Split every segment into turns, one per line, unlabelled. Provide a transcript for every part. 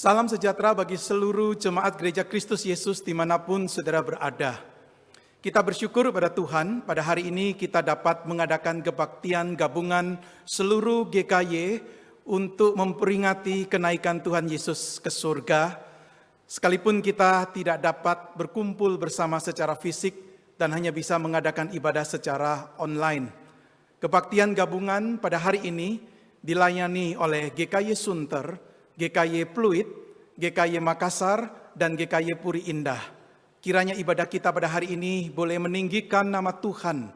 Salam sejahtera bagi seluruh jemaat Gereja Kristus Yesus dimanapun saudara berada. Kita bersyukur pada Tuhan, pada hari ini kita dapat mengadakan kebaktian gabungan seluruh GKY untuk memperingati kenaikan Tuhan Yesus ke surga. Sekalipun kita tidak dapat berkumpul bersama secara fisik dan hanya bisa mengadakan ibadah secara online. Kebaktian gabungan pada hari ini dilayani oleh GKY Sunter, GKY Pluit, GKY Makassar, dan GKY Puri Indah. Kiranya ibadah kita pada hari ini boleh meninggikan nama Tuhan,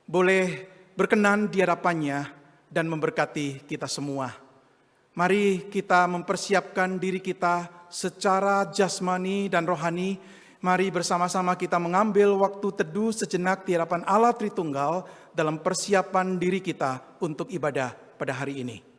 boleh berkenan di hadapannya dan memberkati kita semua. Mari kita mempersiapkan diri kita secara jasmani dan rohani. Mari bersama-sama kita mengambil waktu teduh sejenak di hadapan Allah Tritunggal dalam persiapan diri kita untuk ibadah pada hari ini.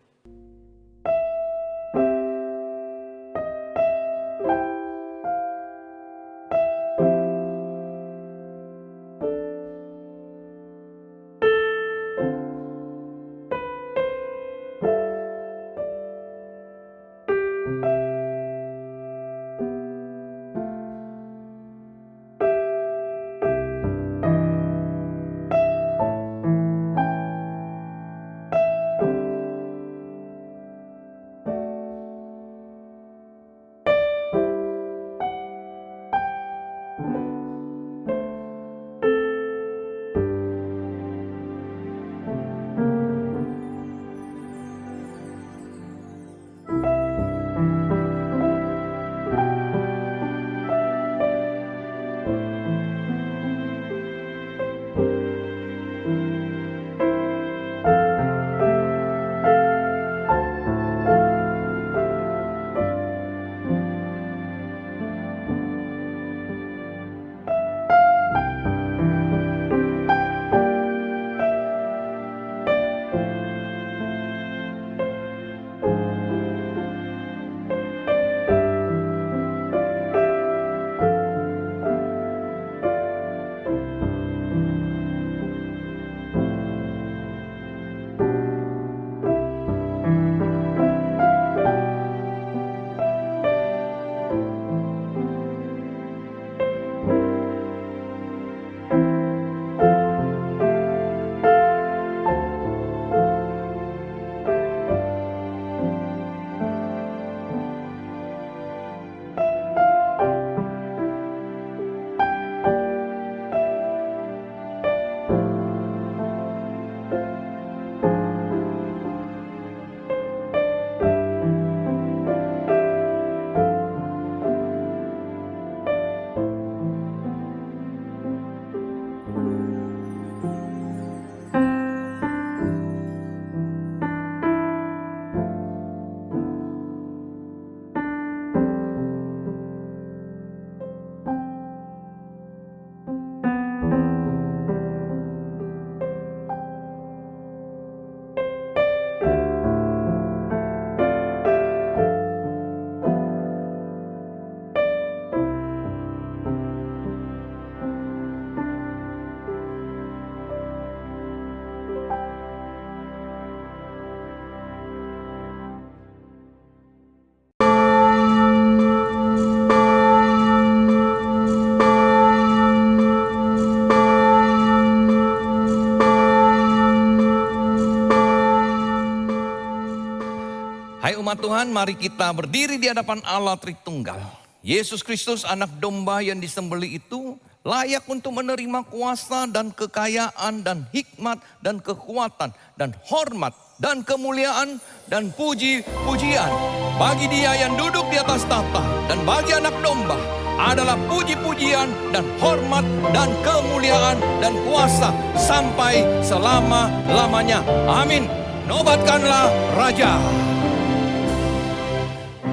Hai umat Tuhan, mari kita berdiri di hadapan Allah Tritunggal. Yesus Kristus anak domba yang disembelih itu layak untuk menerima kuasa dan kekayaan dan hikmat dan kekuatan dan hormat dan kemuliaan dan puji-pujian. Bagi Dia yang duduk di atas tahta dan bagi anak domba adalah puji-pujian dan hormat dan kemuliaan dan kuasa sampai selama-lamanya. Amin. Nobatkanlah Raja.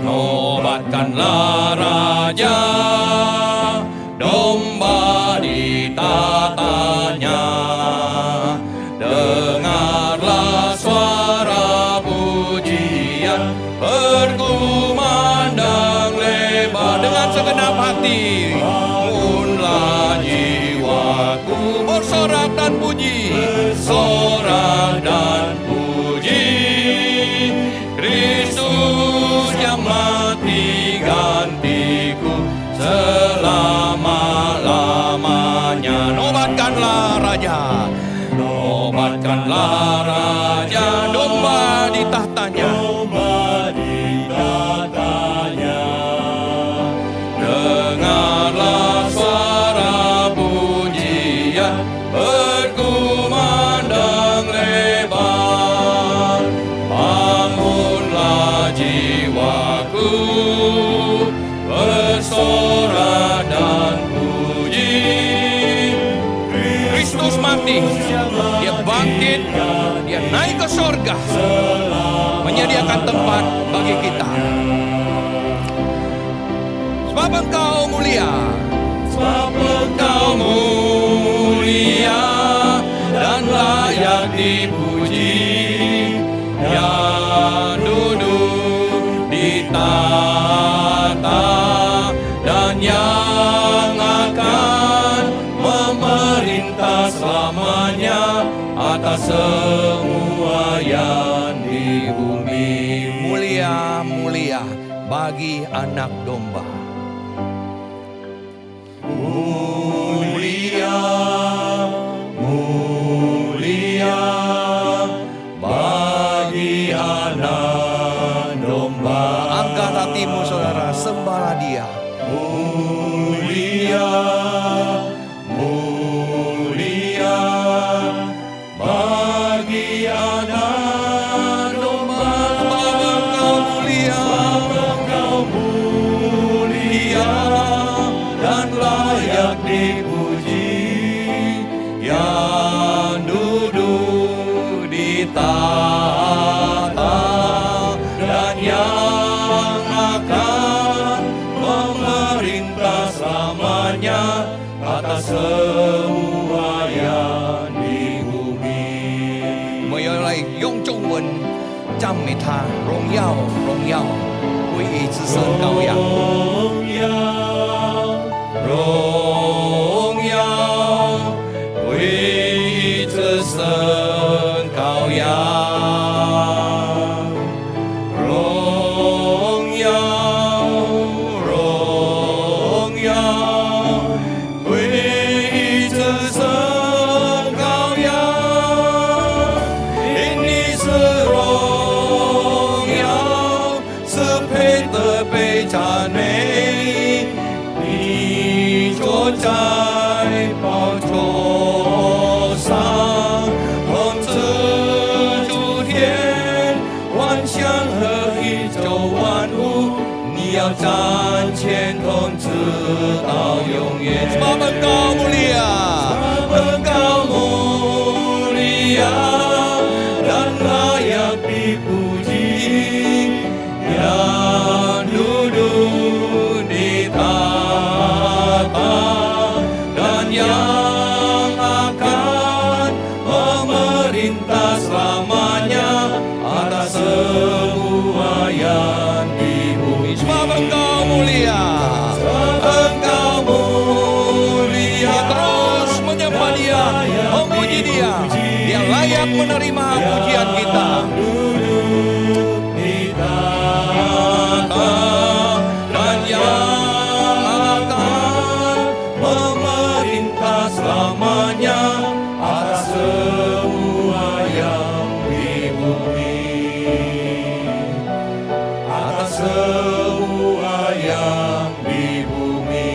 Nobatkanlah Raja, domba ditatanya. Dengarlah suara pujian, berkumandang lebar dengan segenap hati. Bangunlah jiwaku, bersorak dan puji, bersorak dan puji. Kristus yang mati Dengarlah Raja domba di tahtanya. Dengarlah suara pujian berkumandang lebar. Bangunlah jiwaku, bersorak dan puji. Kristus mati, dia bangkit, dia naik ke sorga, menyediakan tempat bagi kita. Sebab Engkau mulia, sebab Engkau mulia dan layak dipuji, yang duduk di tahta dan yang akan memerintah selamanya atas semua yang di bumi. Mulia, mulia bagi anak domba. Mulia, mulia bagi anak domba. Angkat hatimu saudara, sembahlah dia. Mulia, mulia bagi anak domba. Engkau mulia, Engkau mulia dan layak dipuji, yang duduk di tahta dan yang akan memerintah selamanya atas semua yang di bumi. 我要来用中文赞美他，荣耀，荣耀归于至圣羔羊。荣耀归于至圣羔羊，荣耀，荣耀归于至圣羔羊，因你是荣耀，是配得被赞美。坐在宝座上，统治诸天，万象和宇宙万物，你要掌权统治到永远。Sebab Engkau mulia, Engkau mulia dan layak dipuji, yang duduk di dan yang akan memerintah selamanya atas semua yang di bumi. Sebab Engkau mulia, Engkau mulia, terus menyembah dia, memuji dia, dia layak menerima pujian kita. Dan yang memerintah selamanya atas semua yang di bumi, atas semua yang di bumi,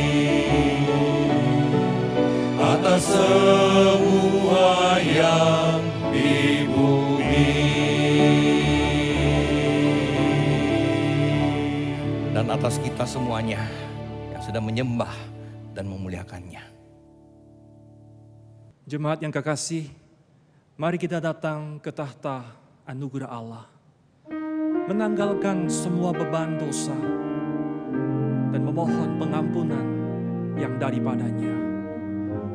atas semua yang di bumi. Dan atas kita semuanya yang sedang menyembah dan memuliakannya.
Jemaat yang kekasih, mari kita datang ke tahta anugerah Allah, menanggalkan semua beban dosa dan memohon pengampunan yang daripadanya.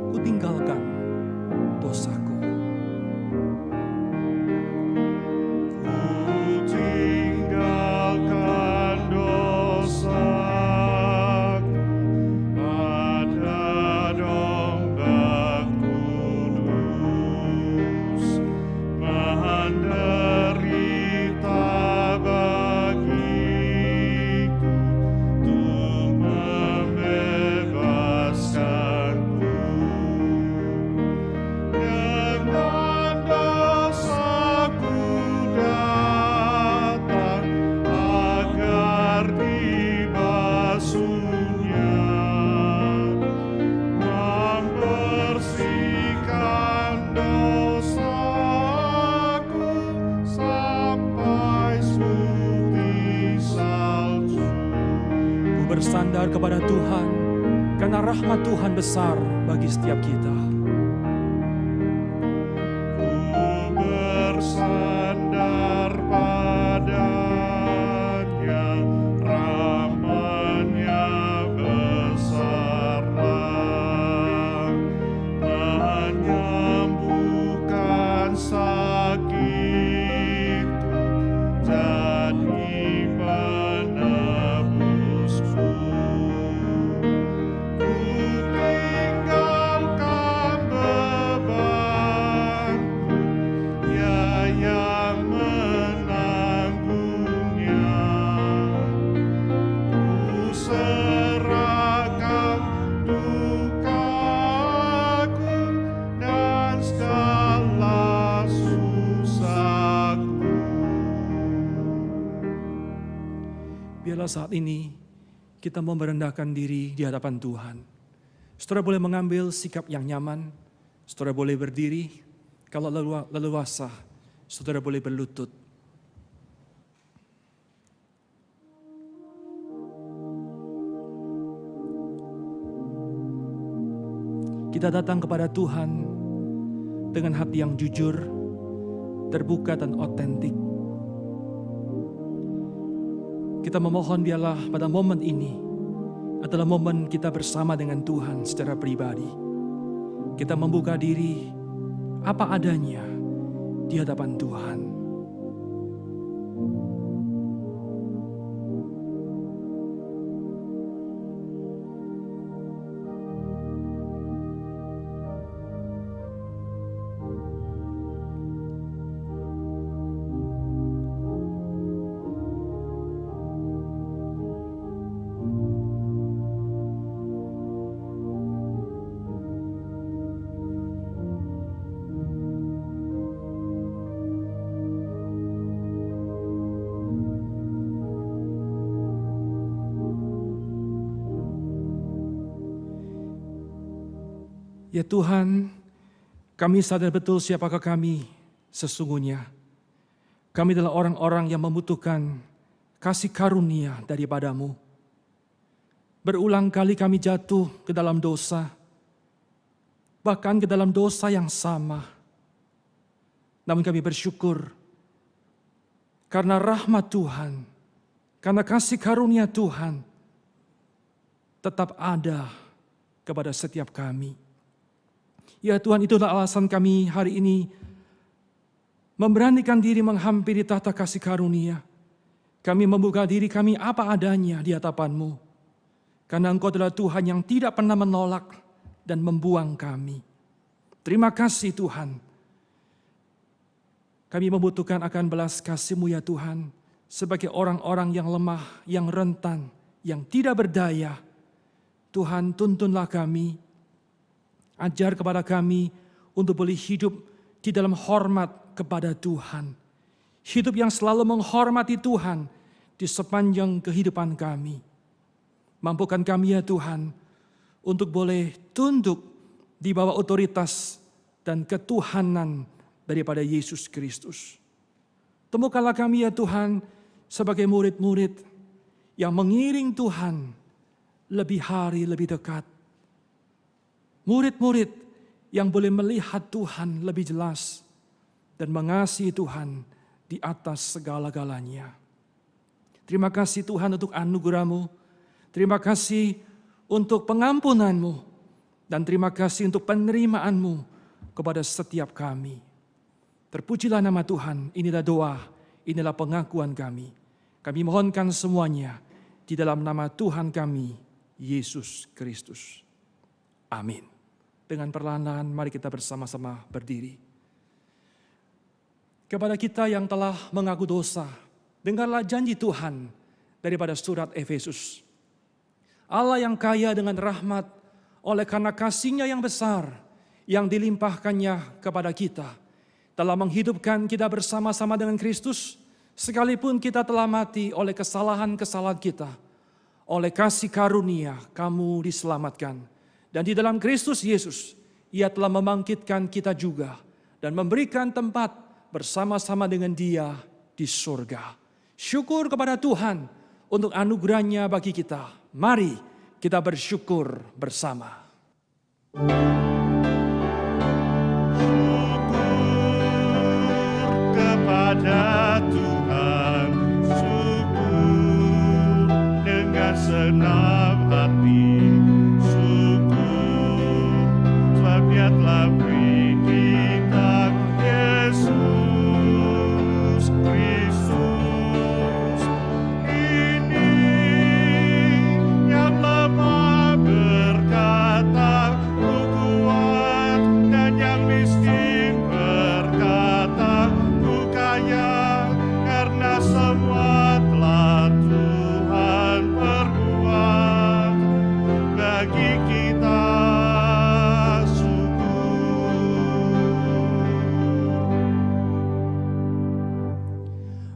Ku tinggalkan dosaku.
Bebaskanku
bersandar kepada Tuhan, karena rahmat Tuhan besar bagi setiap kita.
Bersandar padanya, rahmat-Nya besarlah, menyembuhkan sakitku, jadi penebusku. Ku tinggalkan bebanku, Ia yang menanggungnya. Ku serahkan dukaku dan segala susahku.
Biarlah saat ini kita mau merendahkan diri di hadapan Tuhan. Saudara boleh mengambil sikap yang nyaman, saudara boleh berdiri, kalau leluasa, saudara boleh berlutut. Kita datang kepada Tuhan dengan hati yang jujur, terbuka dan otentik. Kita memohon biarlah pada momen ini adalah momen kita bersama dengan Tuhan secara pribadi. Kita membuka diri apa adanya di hadapan Tuhan. Ya Tuhan, kami sadar betul siapakah kami sesungguhnya. Kami adalah orang-orang yang membutuhkan kasih karunia daripada-Mu. Berulang kali kami jatuh ke dalam dosa, bahkan ke dalam dosa yang sama. Namun kami bersyukur karena rahmat Tuhan, karena kasih karunia Tuhan tetap ada kepada setiap kami. Ya Tuhan, itulah alasan kami hari ini memberanikan diri menghampiri tahta kasih karunia. Kami membuka diri kami apa adanya di hadapan-Mu. Karena Engkau adalah Tuhan yang tidak pernah menolak dan membuang kami. Terima kasih Tuhan. Kami membutuhkan akan belas kasih-Mu ya Tuhan. Sebagai orang-orang yang lemah, yang rentan, yang tidak berdaya. Tuhan, tuntunlah kami. Ajar kepada kami untuk boleh hidup di dalam hormat kepada Tuhan. Hidup yang selalu menghormati Tuhan di sepanjang kehidupan kami. Mampukan kami ya Tuhan untuk boleh tunduk di bawah otoritas dan ketuhanan daripada Yesus Kristus. Temukanlah kami ya Tuhan sebagai murid-murid yang mengiring Tuhan lebih hari lebih dekat. Murid-murid yang boleh melihat Tuhan lebih jelas dan mengasihi Tuhan di atas segala-galanya. Terima kasih Tuhan untuk anugerah-Mu. Terima kasih untuk pengampunan-Mu. Dan terima kasih untuk penerimaan-Mu kepada setiap kami. Terpujilah nama Tuhan. Inilah doa, inilah pengakuan kami. Kami mohonkan semuanya di dalam nama Tuhan kami, Yesus Kristus. Amin. Dengan perlahan-lahan mari kita bersama-sama berdiri. Kepada kita yang telah mengaku dosa, dengarlah janji Tuhan daripada surat Efesus. Allah yang kaya dengan rahmat oleh karena kasih-Nya yang besar yang dilimpahkannya kepada kita telah menghidupkan kita bersama-sama dengan Kristus sekalipun kita telah mati oleh kesalahan-kesalahan kita. Oleh kasih karunia kamu diselamatkan. Dan di dalam Kristus Yesus, Ia telah membangkitkan kita juga dan memberikan tempat bersama-sama dengan Dia di surga. Syukur kepada Tuhan untuk anugerahnya bagi kita. Mari kita bersyukur bersama.
Syukur kepada Tuhan, syukur dengan senang hati, syukur sebab Dia telah beri kita Yesus Kristus. Ini yang lemah berkata, "Ku kuat," dan yang miskin berkata, "Ku kaya," karena semua telah Tuhan perbuat bagi kita.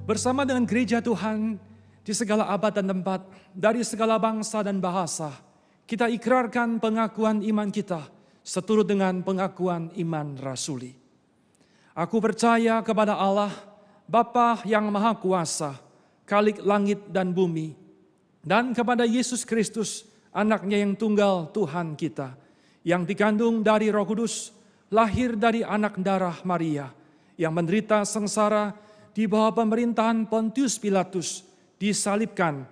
Bersama dengan gereja Tuhan di segala abad dan tempat, dari segala bangsa dan bahasa, kita ikrarkan pengakuan iman kita seturut dengan pengakuan iman rasuli. Aku percaya kepada Allah, Bapa yang Maha Kuasa, Khalik langit dan bumi, dan kepada Yesus Kristus, anaknya yang tunggal Tuhan kita, yang dikandung dari Roh Kudus, lahir dari anak darah Maria, yang menderita sengsara di bawah pemerintahan Pontius Pilatus, disalibkan,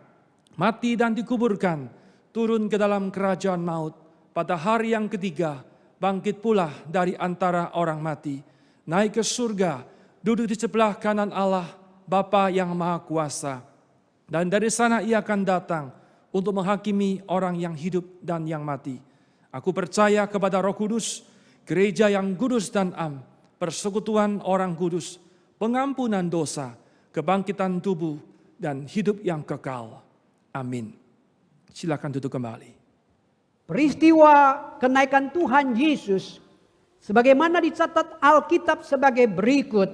mati dan dikuburkan, turun ke dalam kerajaan maut, pada hari yang ketiga, bangkit pula dari antara orang mati, naik ke surga, duduk di sebelah kanan Allah, Bapa yang Maha Kuasa. Dan dari sana Ia akan datang untuk menghakimi orang yang hidup dan yang mati. Aku percaya kepada Roh Kudus, gereja yang kudus dan am, persekutuan orang kudus, pengampunan dosa, kebangkitan tubuh, dan hidup yang kekal. Amin. Silakan duduk kembali.
Peristiwa kenaikan Tuhan Yesus sebagaimana dicatat Alkitab sebagai berikut：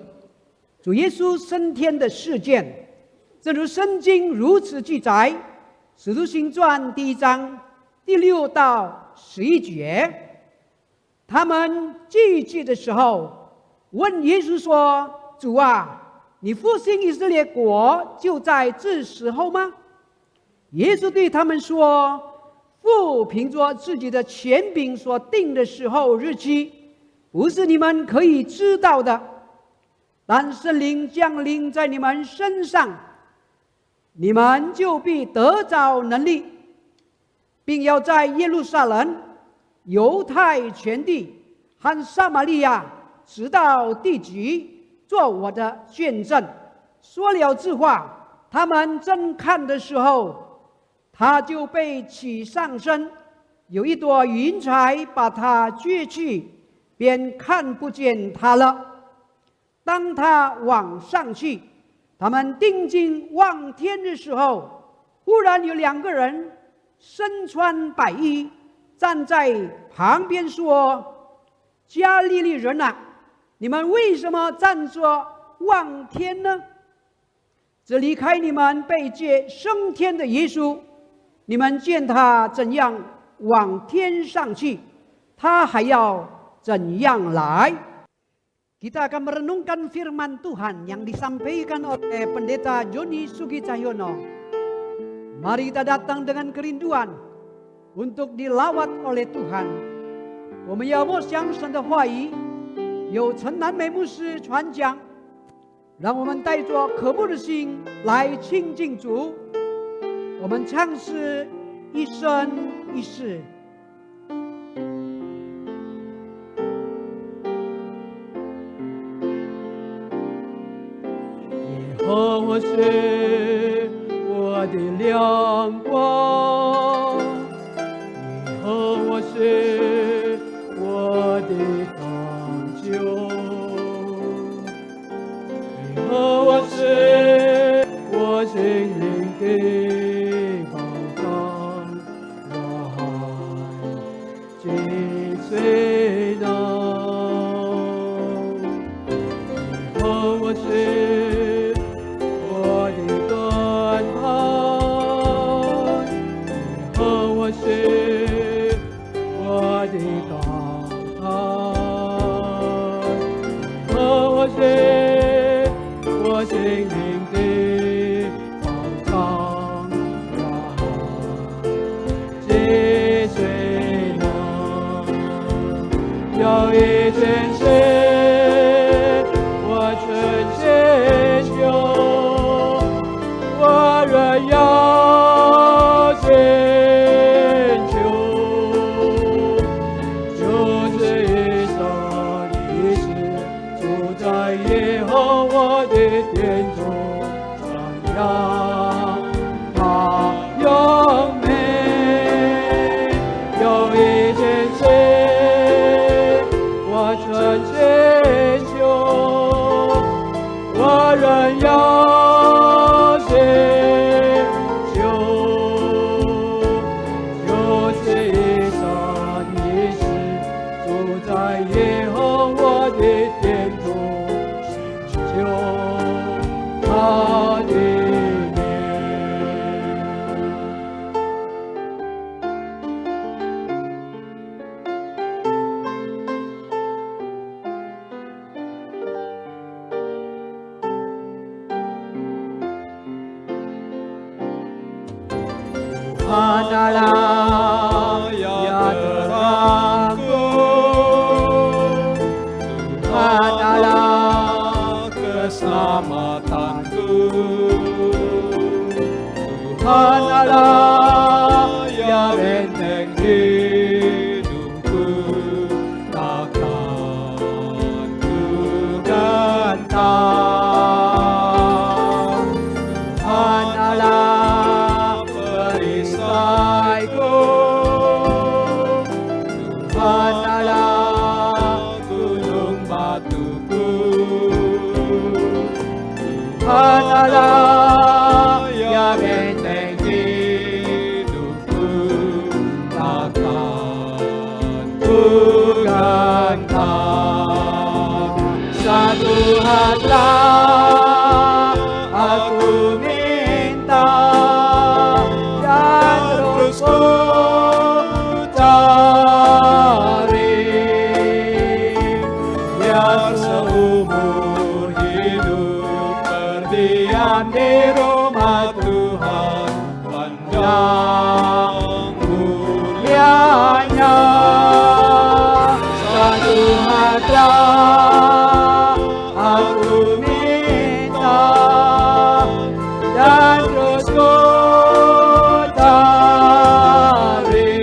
主耶稣升天的事件，正如圣经如此记载，《使徒行传》第1章第6到11节。他们聚集的时候，问耶稣说：“主啊，你复兴以色列国就在这时候吗？”耶稣对他们说：“父凭着自己的权柄所定的时候日期，不是你们可以知道的。但圣灵降临在你们身上，你们就必得着能力，并要在耶路撒冷、犹太全地和撒玛利亚直到地极，做我的见证。”说了这话，他们正看的时候，他就被起上身，有一朵云彩把他撅去，便看不见他了。当他往上去，他们定睛望天的时候，忽然有2个人身穿白衣站在旁边说：“加利利人啊，你们为什么站着望天呢？这离开你们被接升天的耶稣，你们见他怎样往天上去，他还要怎样来？” Kita akan merenungkan firman Tuhan yang disampaikan oleh Pendeta Joni Sugi Cahyono. Mari kita datang dengan kerinduan untuk dilawat oleh Tuhan. 我们要默想神的话语，由陈南美牧师传讲，让我们带着渴慕的心来亲近主。我们唱诗一生一世。耶和华是我的亮光，耶和华是我的拯救，耶和华是我心灵的保障，我紧随呢。耶和华是我的盾牌，
见谁，我纯献就，我仍要献求，就这一生一世，住在耶和华的殿中，传扬他荣美。有一件事，我纯献就，我仍要献求，就是一生一世，住在耶和华的殿中，寻求他的面。Tuhanlah yang terangku, Tuhanlah keselamatanku, Tuhanlah yang benteng hidupku, takkan ku gantang. Tuhanlah perisaiku, Tuhanlah gunung batuku, Tuhanlah yang benteng hidupku, takkan ku gantang. Satu hatlah aku minta, dan terus ku cari, biar seumur hidup berdiam di rumah Tuhan, pandang mulianya. Satu hatlah aku minta, dan terus ku cari,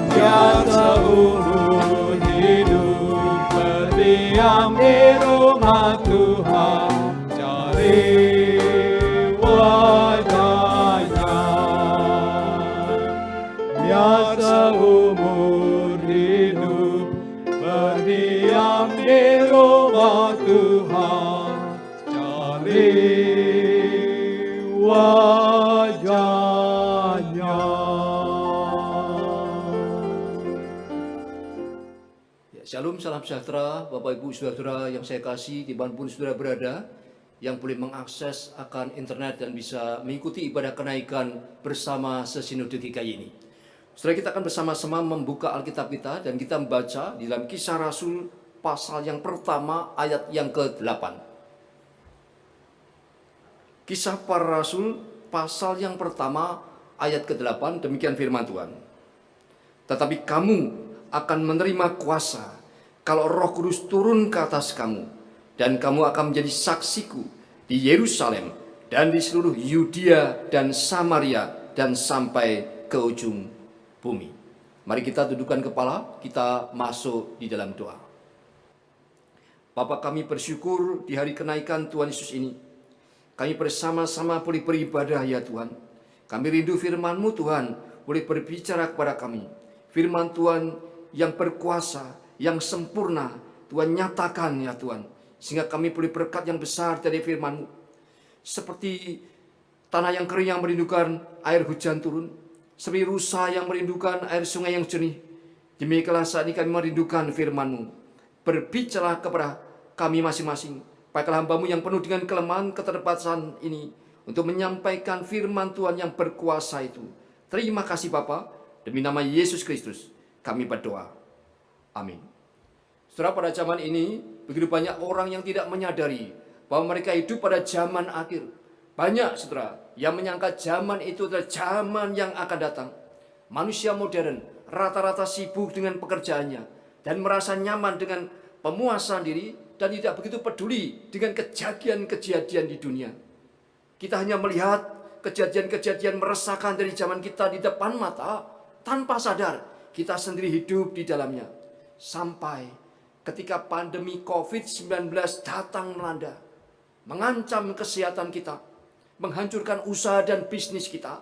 biar seumur hidup berdiam di rumah Tuhan, cari wajahnya. Biar seumur hidup berdiam di rumah Tuhan, cari wajahnya.
Ya, Shalom, salam sejahtera Bapak Ibu Saudara yang saya kasih dimanapun saudara berada, yang boleh mengakses akan internet dan bisa mengikuti ibadah kenaikan bersama sesinode GKI ini. Saudara, kita akan bersama-sama membuka Alkitab kita dan kita membaca di dalam Kisah Rasul pasal yang pertama ayat yang ke-8. Kisah para Rasul pasal yang pertama ayat ke-8, demikian firman Tuhan. Tetapi kamu akan menerima kuasa kalau Roh Kudus turun ke atas kamu, dan kamu akan menjadi saksiku di Yerusalem dan di seluruh Yudea dan Samaria dan sampai ke ujung bumi. Mari kita dudukkan kepala, kita masuk di dalam doa. Bapa, kami bersyukur di hari kenaikan Tuhan Yesus ini. Kami bersama-sama boleh beribadah ya Tuhan. Kami rindu firman-Mu Tuhan, boleh berbicara kepada kami. Firman Tuhan yang berkuasa, yang sempurna, Tuhan nyatakan ya Tuhan. Sehingga kami boleh berkat yang besar dari firman-Mu. Seperti tanah yang kering yang merindukan air hujan turun, seperti rusa yang merindukan air sungai yang jernih. Demikianlah saat ini kami merindukan firman-Mu. Berbicara kepada kami masing-masing. Baiklah hamba-Mu yang penuh dengan kelemahan keterbatasan ini, untuk menyampaikan firman Tuhan yang berkuasa itu. Terima kasih Bapa, demi nama Yesus Kristus kami berdoa. Amin. Saudara, pada zaman ini begitu banyak orang yang tidak menyadari bahwa mereka hidup pada zaman akhir. Banyak saudara yang menyangka zaman itu adalah zaman yang akan datang. Manusia modern rata-rata sibuk dengan pekerjaannya, dan merasa nyaman dengan pemuasan diri dan tidak begitu peduli dengan kejadian-kejadian di dunia. Kita hanya melihat kejadian-kejadian meresahkan dari zaman kita di depan mata tanpa sadar kita sendiri hidup di dalamnya. Sampai ketika pandemi COVID-19 datang melanda, mengancam kesehatan kita, menghancurkan usaha dan bisnis kita,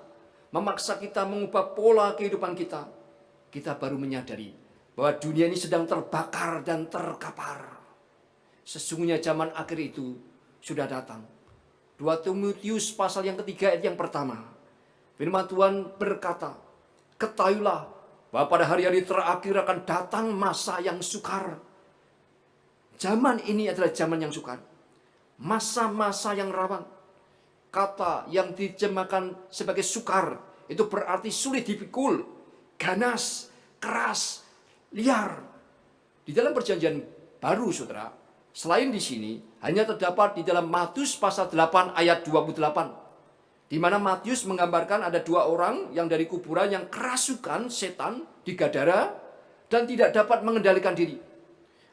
memaksa kita mengubah pola kehidupan kita, kita baru menyadari bahwa dunia ini sedang terbakar dan terkapar. Sesungguhnya zaman akhir itu sudah datang. 2 Timotius pasal yang ketiga ayat yang pertama. Firman Tuhan berkata, ketahuilah bahwa pada hari-hari terakhir akan datang masa yang sukar. Zaman ini adalah zaman yang sukar. Masa-masa yang rawan. Kata yang diterjemahkan sebagai sukar itu berarti sulit dipikul, ganas, keras, liar. Di dalam perjanjian baru, saudara, selain di sini hanya terdapat di dalam Matius pasal 8 ayat 28. Di mana Matius menggambarkan ada 2 orang yang dari kuburan yang kerasukan setan di Gadara dan tidak dapat mengendalikan diri.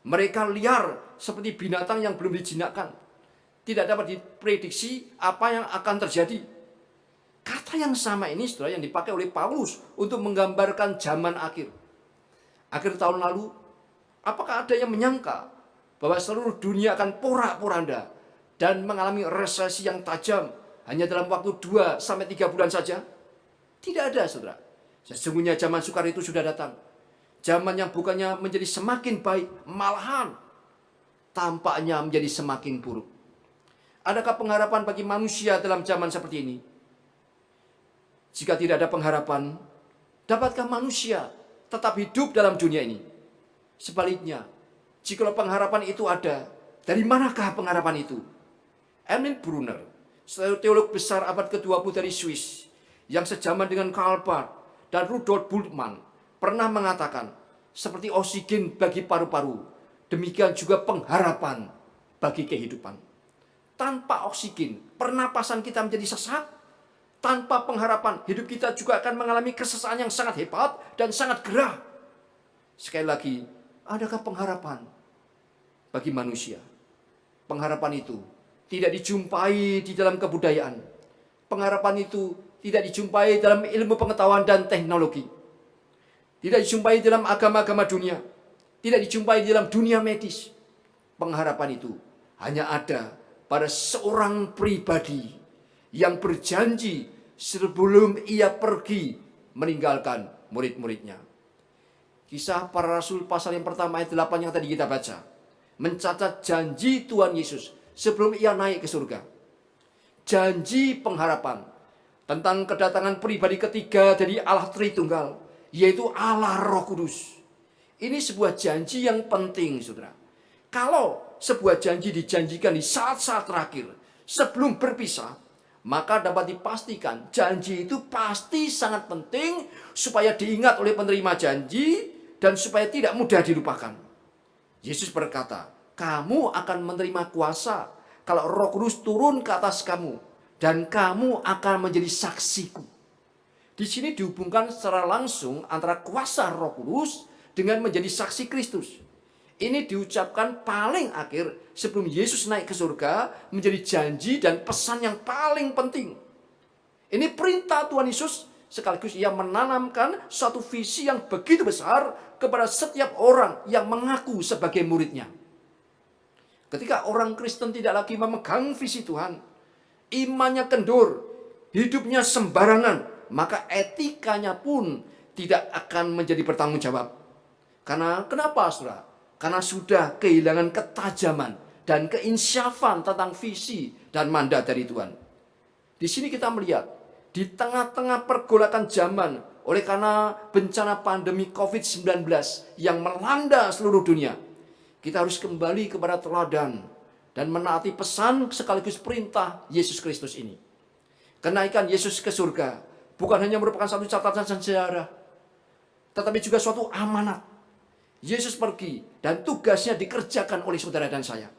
Mereka liar seperti binatang yang belum dijinakkan. Tidak dapat diprediksi apa yang akan terjadi. Kata yang sama ini, saudara, yang dipakai oleh Paulus untuk menggambarkan zaman akhir. Akhir tahun lalu, apakah ada yang menyangka bahwa seluruh dunia akan porak-poranda dan mengalami resesi yang tajam hanya dalam waktu 2-3 bulan saja? Tidak ada, saudara. Sesungguhnya zaman sukar itu sudah datang. Zaman yang bukannya menjadi semakin baik, malahan tampaknya menjadi semakin buruk. Adakah pengharapan bagi manusia dalam zaman seperti ini? Jika tidak ada pengharapan, dapatkah manusia tetap hidup dalam dunia ini? Sebaliknya, jika pengharapan itu ada, dari manakah pengharapan itu? Emil Brunner, teolog besar abad ke-20 dari Swiss, yang sejaman dengan Karl Barth dan Rudolf Bultmann, pernah mengatakan, seperti oksigen bagi paru-paru, demikian juga pengharapan bagi kehidupan. Tanpa oksigen, pernapasan kita menjadi sesak. Tanpa pengharapan, hidup kita juga akan mengalami kesesakan yang sangat hebat dan sangat gerah. Sekali lagi, adakah pengharapan bagi manusia? Pengharapan itu tidak dijumpai di dalam kebudayaan. Pengharapan itu tidak dijumpai dalam ilmu pengetahuan dan teknologi. Tidak dijumpai dalam agama-agama dunia. Tidak dijumpai di dalam dunia medis. Pengharapan itu hanya ada pada seorang pribadi yang berjanji sebelum ia pergi meninggalkan murid-muridnya. Kisah para Rasul pasal yang pertama ayat 8 yang tadi kita baca mencatat janji Tuhan Yesus sebelum ia naik ke surga. Janji pengharapan tentang kedatangan pribadi ketiga dari Allah Tritunggal, yaitu Allah Roh Kudus. Ini sebuah janji yang penting, saudara. Kalau sebuah janji dijanjikan di saat-saat terakhir sebelum berpisah, maka dapat dipastikan janji itu pasti sangat penting supaya diingat oleh penerima janji dan supaya tidak mudah dilupakan. Yesus berkata, kamu akan menerima kuasa kalau Roh Kudus turun ke atas kamu dan kamu akan menjadi saksiku. Di sini dihubungkan secara langsung antara kuasa Roh Kudus dengan menjadi saksi Kristus. Ini diucapkan paling akhir sebelum Yesus naik ke surga, menjadi janji dan pesan yang paling penting. Ini perintah Tuhan Yesus, sekaligus ia menanamkan suatu visi yang begitu besar kepada setiap orang yang mengaku sebagai muridnya. Ketika orang Kristen tidak lagi memegang visi Tuhan, imannya kendur, hidupnya sembarangan, maka etikanya pun tidak akan menjadi bertanggung jawab. Kenapa, saudara? Karena sudah kehilangan ketajaman dan keinsyafan tentang visi dan mandat dari Tuhan. Di sini kita melihat, di tengah-tengah pergolakan zaman, oleh karena bencana pandemi COVID-19 yang melanda seluruh dunia, kita harus kembali kepada teladan dan menaati pesan sekaligus perintah Yesus Kristus ini. Kenaikan Yesus ke surga bukan hanya merupakan satu catatan sejarah, tetapi juga suatu amanat. Yesus pergi dan tugasnya dikerjakan oleh saudara dan saya.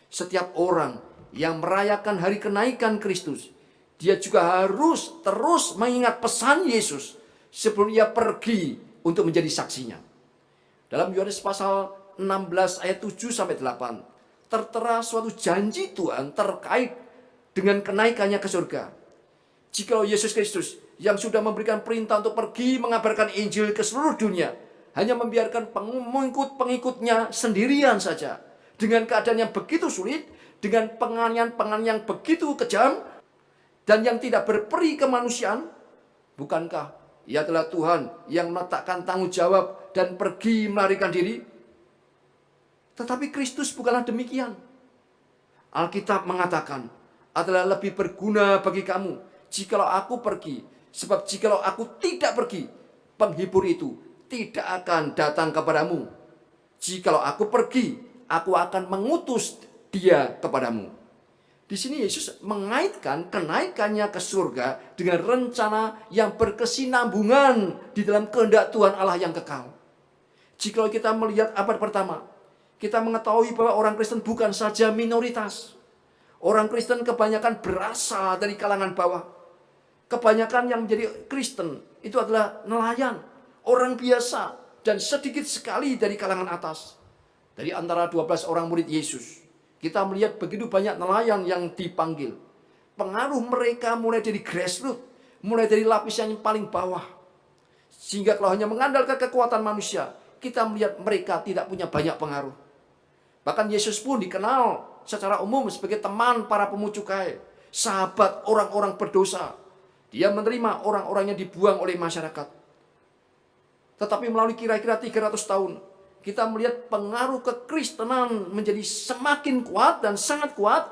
Setiap orang yang merayakan hari kenaikan Kristus, dia juga harus terus mengingat pesan Yesus sebelum ia pergi untuk menjadi saksinya. Dalam Yohanes pasal 16 ayat 7 sampai 8, tertera suatu janji Tuhan terkait dengan kenaikannya ke surga. Jikalau Yesus Kristus yang sudah memberikan perintah untuk pergi mengabarkan Injil ke seluruh dunia, hanya membiarkan pengikut-pengikutnya sendirian saja, dengan keadaan yang begitu sulit, dengan penganiayaan yang begitu kejam, dan yang tidak berperi kemanusiaan, bukankah Ia adalah Tuhan yang meletakkan tanggung jawab dan pergi melarikan diri? Tetapi Kristus bukanlah demikian. Alkitab mengatakan, adalah lebih berguna bagi kamu jikalau aku pergi. Sebab jikalau aku tidak pergi, penghibur itu tidak akan datang kepadamu. Jikalau aku pergi, aku akan mengutus dia kepadamu. Di sini Yesus mengaitkan kenaikannya ke surga dengan rencana yang berkesinambungan di dalam kehendak Tuhan Allah yang kekal. Jikalau kita melihat abad pertama, kita mengetahui bahwa orang Kristen bukan saja minoritas. Orang Kristen kebanyakan berasal dari kalangan bawah. Kebanyakan yang menjadi Kristen itu adalah nelayan, orang biasa, dan sedikit sekali dari kalangan atas. Dari antara 12 orang murid Yesus, kita melihat begitu banyak nelayan yang dipanggil. Pengaruh mereka mulai dari grassroots, mulai dari lapisan yang paling bawah. Sehingga kalau hanya mengandalkan kekuatan manusia, kita melihat mereka tidak punya banyak pengaruh. Bahkan Yesus pun dikenal secara umum sebagai teman para pemungut cukai, sahabat orang-orang berdosa. Dia menerima orang-orang yang dibuang oleh masyarakat. Tetapi melalui kira-kira 300 tahun, kita melihat pengaruh kekristenan menjadi semakin kuat dan sangat kuat,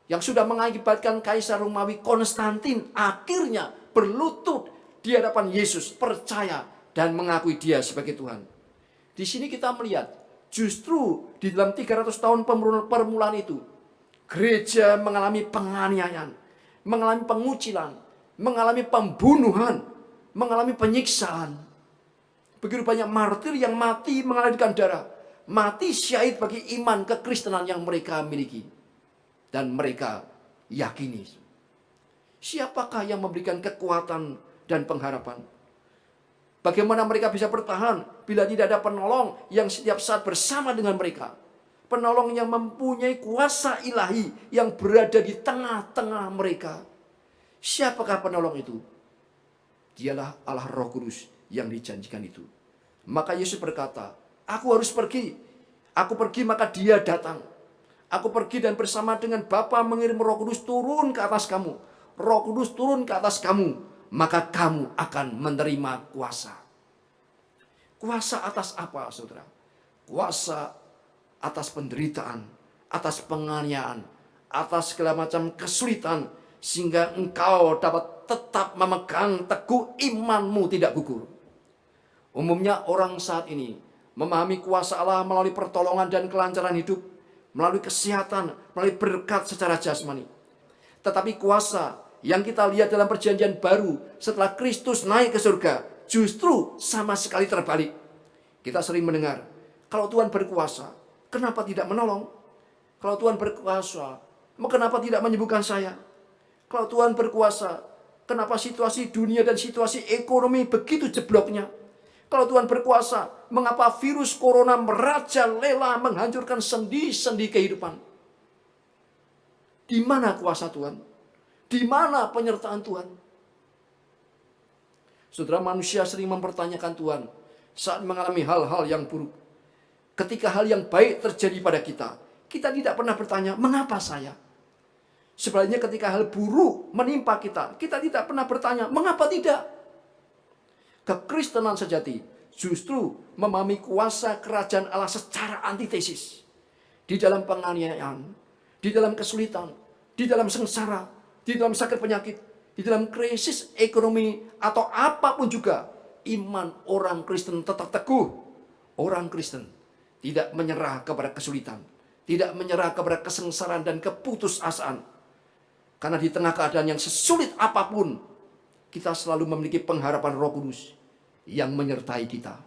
yang sudah mengakibatkan Kaisar Romawi Konstantin akhirnya berlutut di hadapan Yesus, percaya dan mengakui dia sebagai Tuhan. Di sini kita melihat justru di dalam 300 tahun permulaan itu, gereja mengalami penganiayaan, mengalami pengucilan, mengalami pembunuhan, mengalami penyiksaan. Begitu banyak martir yang mati mengalirkan darah, mati syahid bagi iman kekristenan yang mereka miliki dan mereka yakini. Siapakah yang memberikan kekuatan dan pengharapan? Bagaimana mereka bisa bertahan bila tidak ada penolong yang setiap saat bersama dengan mereka? Penolong yang mempunyai kuasa ilahi yang berada di tengah-tengah mereka. Siapakah penolong itu? Dialah Allah Roh Kudus yang dijanjikan itu. Maka Yesus berkata, aku harus pergi. Aku pergi maka dia datang. Aku pergi dan bersama dengan Bapa mengirim Roh Kudus turun ke atas kamu. Roh Kudus turun ke atas kamu, maka kamu akan menerima kuasa. Kuasa atas apa, saudara? Kuasa atas penderitaan, atas penganiayaan, atas segala macam kesulitan, sehingga engkau dapat tetap memegang teguh imanmu tidak gugur. Umumnya orang saat ini memahami kuasa Allah melalui pertolongan dan kelancaran hidup, melalui kesehatan, melalui berkat secara jasmani. Tetapi kuasa yang kita lihat dalam perjanjian baru setelah Kristus naik ke surga justru sama sekali terbalik. Kita sering mendengar, kalau Tuhan berkuasa, kenapa tidak menolong? Kalau Tuhan berkuasa, kenapa tidak menyembuhkan saya? Kalau Tuhan berkuasa, kenapa situasi dunia dan situasi ekonomi begitu jebloknya? Kalau Tuhan berkuasa, mengapa virus corona merajalela menghancurkan sendi-sendi kehidupan? Di mana kuasa Tuhan? Di mana penyertaan Tuhan? Saudara, manusia sering mempertanyakan Tuhan saat mengalami hal-hal yang buruk. Ketika hal yang baik terjadi pada kita, kita tidak pernah bertanya, mengapa saya? Sebaliknya ketika hal buruk menimpa kita, kita tidak pernah bertanya, mengapa tidak? Kekristenan sejati justru memahami kuasa kerajaan Allah secara antitesis. Di dalam penganiayaan, di dalam kesulitan, di dalam sengsara, di dalam sakit penyakit, di dalam krisis ekonomi, atau apapun juga, iman orang Kristen tetap teguh. Orang Kristen tidak menyerah kepada kesulitan, tidak menyerah kepada kesengsaraan dan keputusasaan. Karena di tengah keadaan yang sesulit apapun, kita selalu memiliki pengharapan Roh Kudus yang menyertai kita.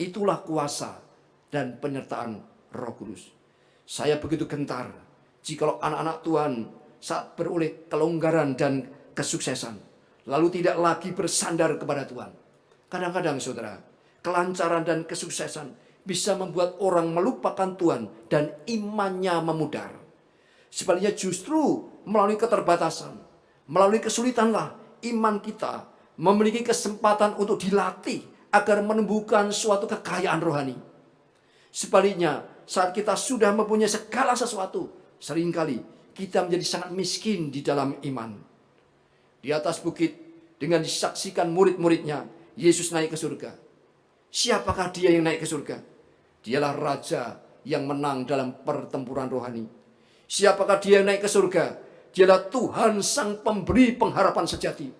Itulah kuasa dan penyertaan Roh Kudus. Saya begitu gentar jikalau anak-anak Tuhan saat beroleh kelonggaran dan kesuksesan, lalu tidak lagi bersandar kepada Tuhan. Kadang-kadang saudara, kelancaran dan kesuksesan bisa membuat orang melupakan Tuhan dan imannya memudar. Sebaliknya justru melalui keterbatasan, melalui kesulitanlah iman kita memiliki kesempatan untuk dilatih agar menumbuhkan suatu kekayaan rohani. Sebaliknya, saat kita sudah mempunyai segala sesuatu, seringkali kita menjadi sangat miskin di dalam iman. Di atas bukit, dengan disaksikan murid-muridnya, Yesus naik ke surga. Siapakah dia yang naik ke surga? Dialah Raja yang menang dalam pertempuran rohani. Siapakah dia yang naik ke surga? Dialah Tuhan Sang Pemberi pengharapan sejati.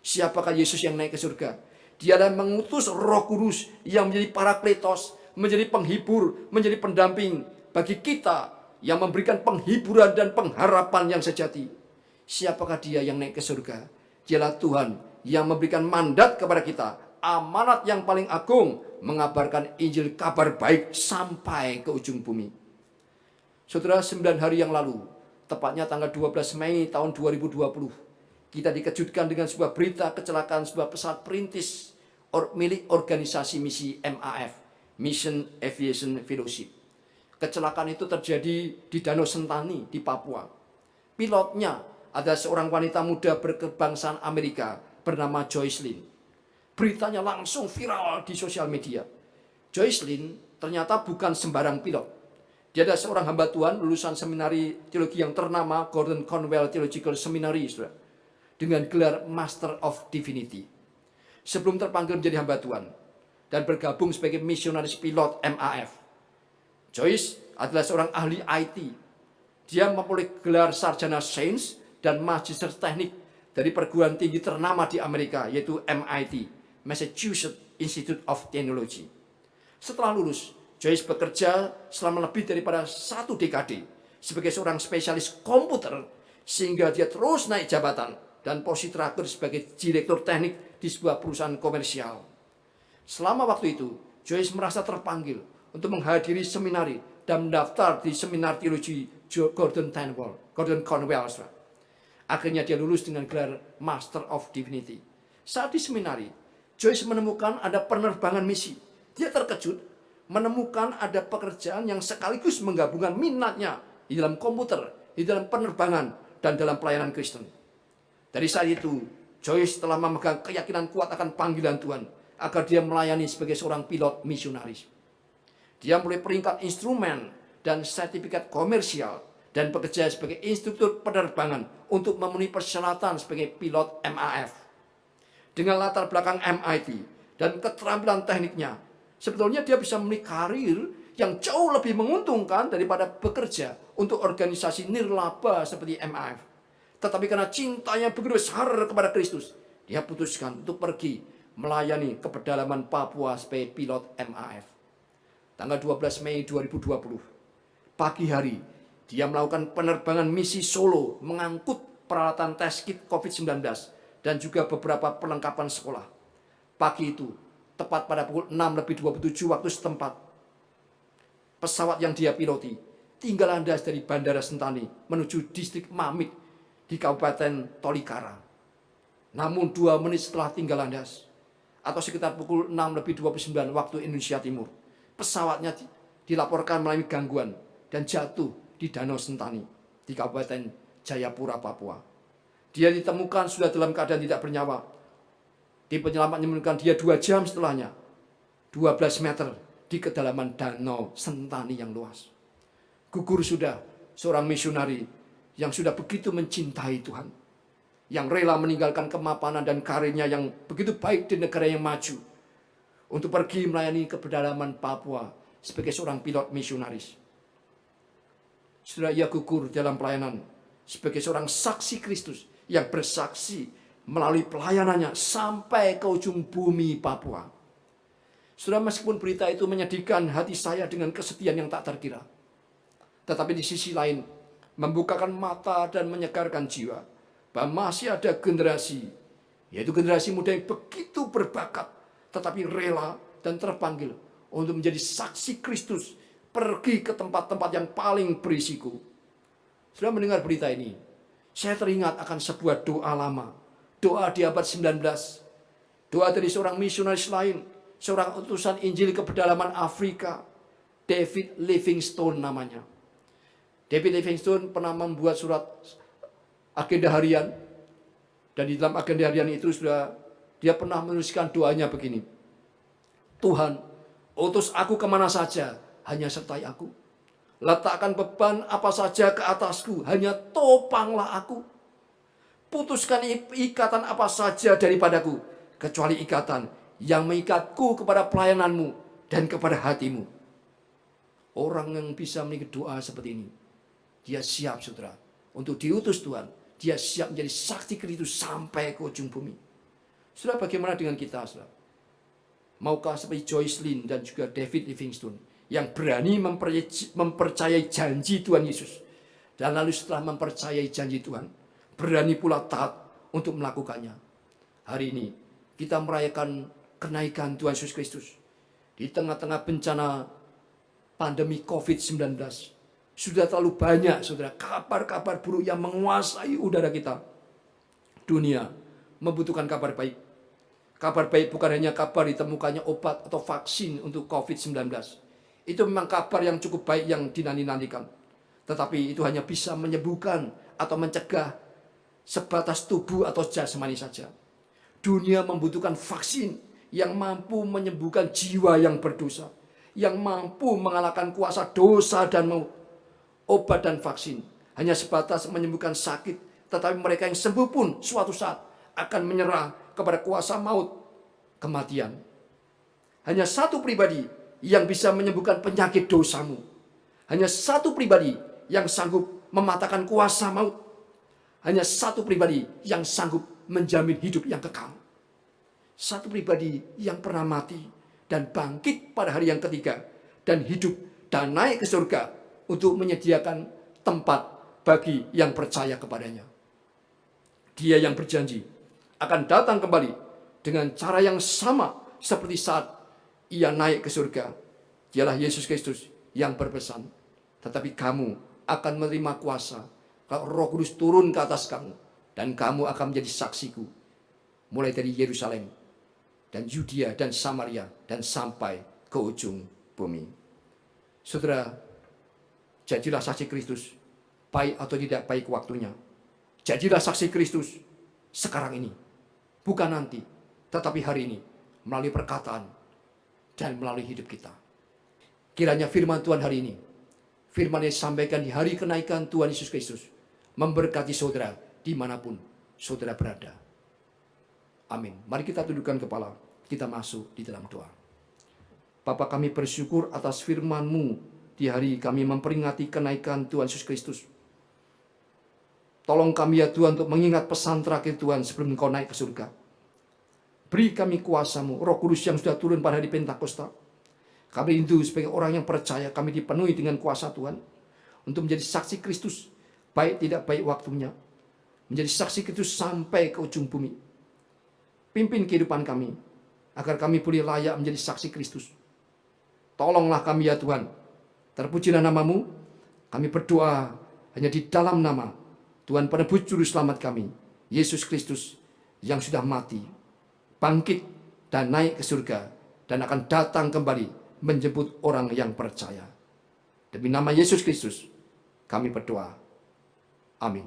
Siapakah Yesus yang naik ke surga? Dialah mengutus Roh Kudus yang menjadi parakletos, menjadi penghibur, menjadi pendamping bagi kita, yang memberikan penghiburan dan pengharapan yang sejati. Siapakah dia yang naik ke surga? Dialah Tuhan yang memberikan mandat kepada kita, amanat yang paling agung, mengabarkan Injil kabar baik sampai ke ujung bumi. Saudara, 9 hari yang lalu, tepatnya tanggal 12 Mei tahun 2020, kita dikejutkan dengan sebuah berita kecelakaan sebuah pesawat perintis milik organisasi misi MAF, Mission Aviation Fellowship. Kecelakaan itu terjadi di Danau Sentani di Papua. Pilotnya adalah seorang wanita muda berkebangsaan Amerika bernama Joycelyn. Beritanya langsung viral di sosial media. Joycelyn ternyata bukan sembarang pilot. Dia adalah seorang hamba Tuhan lulusan seminari teologi yang ternama Gordon Conwell Theological Seminary, saudara, dengan gelar Master of Divinity. Sebelum terpanggil menjadi hamba Tuhan dan bergabung sebagai misionaris pilot MAF, Joyce adalah seorang ahli IT. Dia memperoleh gelar sarjana sains dan magister teknik dari perguruan tinggi ternama di Amerika, yaitu MIT, Massachusetts Institute of Technology. Setelah lulus, Joyce bekerja selama lebih daripada 1 dekade sebagai seorang spesialis komputer, sehingga dia terus naik jabatan dan posisi terakhir sebagai direktur teknik di sebuah perusahaan komersial. Selama waktu itu, Joyce merasa terpanggil untuk menghadiri seminari dan mendaftar di seminar teologi Gordon Conwell. Akhirnya dia lulus dengan gelar Master of Divinity. Saat di seminari, Joyce menemukan ada penerbangan misi. Dia terkejut menemukan ada pekerjaan yang sekaligus menggabungkan minatnya di dalam komputer, di dalam penerbangan, dan dalam pelayanan Kristen. Dari saat itu, Joyce telah memegang keyakinan kuat akan panggilan Tuhan agar dia melayani sebagai seorang pilot misionaris. Dia mulai peringkat instrumen dan sertifikat komersial dan bekerja sebagai instruktur penerbangan untuk memenuhi persyaratan sebagai pilot MAF. Dengan latar belakang MIT dan keterampilan tekniknya, sebetulnya dia bisa memiliki karir yang jauh lebih menguntungkan daripada bekerja untuk organisasi nirlaba seperti MAF. Tetapi karena cintanya begitu besar kepada Kristus, dia putuskan untuk pergi melayani ke pedalaman Papua sebagai pilot MAF. Tanggal 12 Mei 2020, pagi hari, dia melakukan penerbangan misi solo mengangkut peralatan tes kit COVID-19 dan juga beberapa perlengkapan sekolah. Pagi itu, tepat pada pukul 6:27 waktu setempat, pesawat yang dia piloti tinggal landas dari Bandara Sentani menuju distrik Mamit di Kabupaten Tolikara. Namun 2 menit setelah tinggal landas, atau sekitar pukul 6:29 waktu Indonesia Timur, pesawatnya dilaporkan mengalami gangguan dan jatuh di Danau Sentani di Kabupaten Jayapura, Papua. Dia ditemukan sudah dalam keadaan tidak bernyawa. Tim penyelamat menemukan dia 2 jam setelahnya, 12 meter di kedalaman Danau Sentani yang luas. Gugur sudah seorang misionari yang sudah begitu mencintai Tuhan, yang rela meninggalkan kemapanan dan karirnya yang begitu baik di negara yang maju untuk pergi melayani ke pedalaman Papua sebagai seorang pilot misionaris. Sudah ia gugur dalam pelayanan sebagai seorang saksi Kristus yang bersaksi melalui pelayanannya sampai ke ujung bumi Papua. Sudah, meskipun berita itu menyedihkan hati saya dengan kesedihan yang tak terkira, tetapi di sisi lain membukakan mata dan menyegarkan jiwa bahwa masih ada generasi, yaitu generasi muda yang begitu berbakat, tetapi rela dan terpanggil untuk menjadi saksi Kristus, pergi ke tempat-tempat yang paling berisiko. Sudah mendengar berita ini, saya teringat akan sebuah doa lama, doa di abad 19, doa dari seorang misionaris lain, seorang utusan Injil ke pedalaman Afrika, David Livingstone namanya. David Livingstone pernah membuat surat agenda harian, dan di dalam agenda harian itu dia pernah menuliskan doanya begini: Tuhan, utus aku kemana saja, hanya sertai aku. Letakkan beban apa saja ke atasku, hanya topanglah aku. Putuskan ikatan apa saja daripadaku, kecuali ikatan yang mengikatku kepada pelayananmu dan kepada hatimu. Orang yang bisa memiliki doa seperti ini, dia siap, saudara, untuk diutus Tuhan. Dia siap menjadi saksi Kristus sampai ke ujung bumi. Saudara, bagaimana dengan kita, saudara? Maukah seperti Joyce Lynn dan juga David Livingstone yang berani mempercayai janji Tuhan Yesus, dan lalu setelah mempercayai janji Tuhan, berani pula taat untuk melakukannya. Hari ini kita merayakan kenaikan Tuhan Yesus Kristus. Di tengah-tengah bencana pandemi COVID-19, sudah terlalu banyak, saudara, kabar-kabar buruk yang menguasai udara kita. Dunia membutuhkan kabar baik. Kabar baik bukan hanya kabar ditemukannya obat atau vaksin untuk COVID-19. Itu memang kabar yang cukup baik yang dinanti-nantikan. Tetapi itu hanya bisa menyembuhkan atau mencegah sebatas tubuh atau jasmani saja. Dunia membutuhkan vaksin yang mampu menyembuhkan jiwa yang berdosa, yang mampu mengalahkan kuasa dosa dan maut. Obat dan vaksin hanya sebatas menyembuhkan sakit, tetapi mereka yang sembuh pun suatu saat akan menyerah kepada kuasa maut, kematian. Hanya satu pribadi yang bisa menyembuhkan penyakit dosamu. Hanya satu pribadi yang sanggup mematahkan kuasa maut. Hanya satu pribadi yang sanggup menjamin hidup yang kekal. Satu pribadi yang pernah mati dan bangkit pada hari yang ketiga, dan hidup dan naik ke surga untuk menyediakan tempat bagi yang percaya kepadanya. Dia yang berjanji akan datang kembali dengan cara yang sama seperti saat ia naik ke surga. Dialah Yesus Kristus yang berpesan, tetapi kamu akan menerima kuasa kalau Roh Kudus turun ke atas kamu, dan kamu akan menjadi saksiku, mulai dari Yerusalem dan Yudea dan Samaria dan sampai ke ujung bumi. Saudara, jadilah saksi Kristus, baik atau tidak baik waktunya. Jadilah saksi Kristus sekarang ini, bukan nanti, tetapi hari ini, melalui perkataan dan melalui hidup kita. Kiranya firman Tuhan hari ini, firman yang disampaikan di hari kenaikan Tuhan Yesus Kristus, memberkati saudara dimanapun saudara berada. Amin. Mari kita tundukkan kepala, kita masuk di dalam doa. Bapa, kami bersyukur atas firman-Mu di hari kami memperingati kenaikan Tuhan Yesus Kristus. Tolong kami ya Tuhan untuk mengingat pesan terakhir Tuhan sebelum Engkau naik ke surga. Beri kami kuasa-Mu, Roh Kudus yang sudah turun pada hari Pentakosta. Kami rindu sebagai orang yang percaya, kami dipenuhi dengan kuasa Tuhan untuk menjadi saksi Kristus, baik tidak baik waktunya, menjadi saksi Kristus sampai ke ujung bumi. Pimpin kehidupan kami, agar kami boleh layak menjadi saksi Kristus. Tolonglah kami ya Tuhan. Terpujilah nama-Mu. Kami berdoa hanya di dalam nama Tuhan penebus juru selamat kami, Yesus Kristus, yang sudah mati, bangkit dan naik ke surga, dan akan datang kembali menjemput orang yang percaya. Demi nama Yesus Kristus kami berdoa. Amin.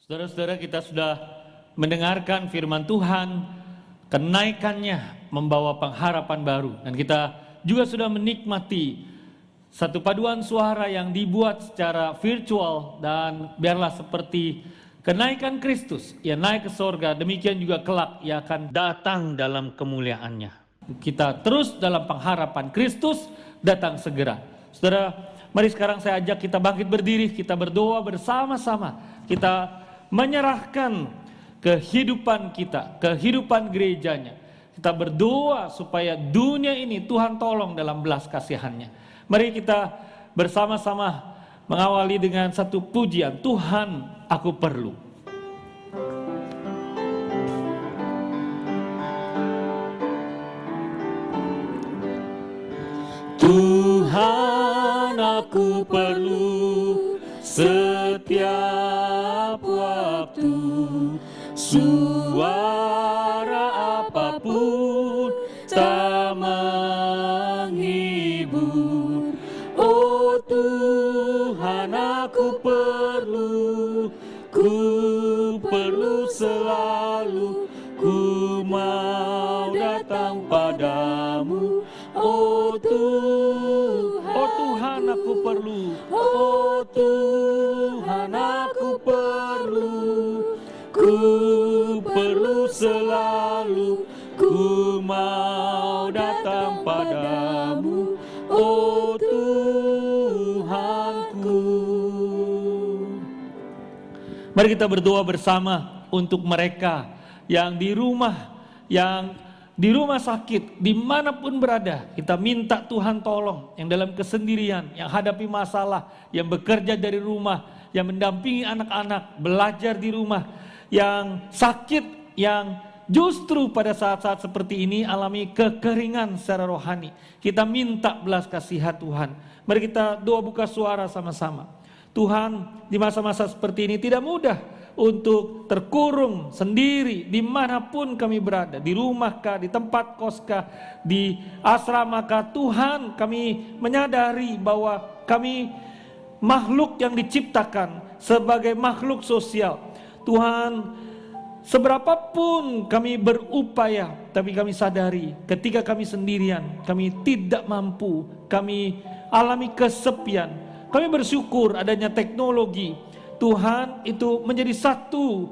Saudara-saudara, kita sudah mendengarkan firman Tuhan, kenaikannya membawa pengharapan baru. Dan kita juga sudah menikmati satu paduan suara yang dibuat secara virtual, dan biarlah seperti kenaikan Kristus, ia naik ke sorga, demikian juga kelak ia akan datang dalam kemuliaannya. Kita terus dalam pengharapan Kristus datang segera. Saudara, mari sekarang saya ajak kita bangkit berdiri, kita berdoa bersama-sama. Kita menyerahkan kehidupan kita, kehidupan gerejanya. Kita berdoa supaya dunia ini Tuhan tolong dalam belas kasihan-Nya. Mari kita bersama-sama mengawali dengan satu pujian, Tuhan aku perlu.
Tuhan aku perlu setiap waktu, suara apapun tak menghibur. Oh Tuhan aku perlu selalu, ku mau datang padamu. Oh Tuhan aku perlu, oh Tuhan aku perlu selalu, ku mau datang padamu. Oh Tuhanku.
Mari kita berdoa bersama untuk mereka yang di rumah, sakit, dimanapun berada. Kita minta Tuhan tolong, yang dalam kesendirian, yang hadapi masalah, yang bekerja dari rumah, yang mendampingi anak-anak, belajar di rumah, yang sakit, yang justru pada saat-saat seperti ini alami kekeringan secara rohani. Kita minta belas kasihan Tuhan. Mari kita doa buka suara sama-sama. Tuhan, di masa-masa seperti ini tidak mudah untuk terkurung sendiri dimanapun kami berada, di rumah kah, di tempat kos kah, di asrama kah. Tuhan, kami menyadari bahwa kami makhluk yang diciptakan sebagai makhluk sosial. Tuhan, seberapapun kami berupaya, tapi kami sadari ketika kami sendirian, kami tidak mampu, kami alami kesepian. Kami bersyukur adanya teknologi. Tuhan, itu menjadi satu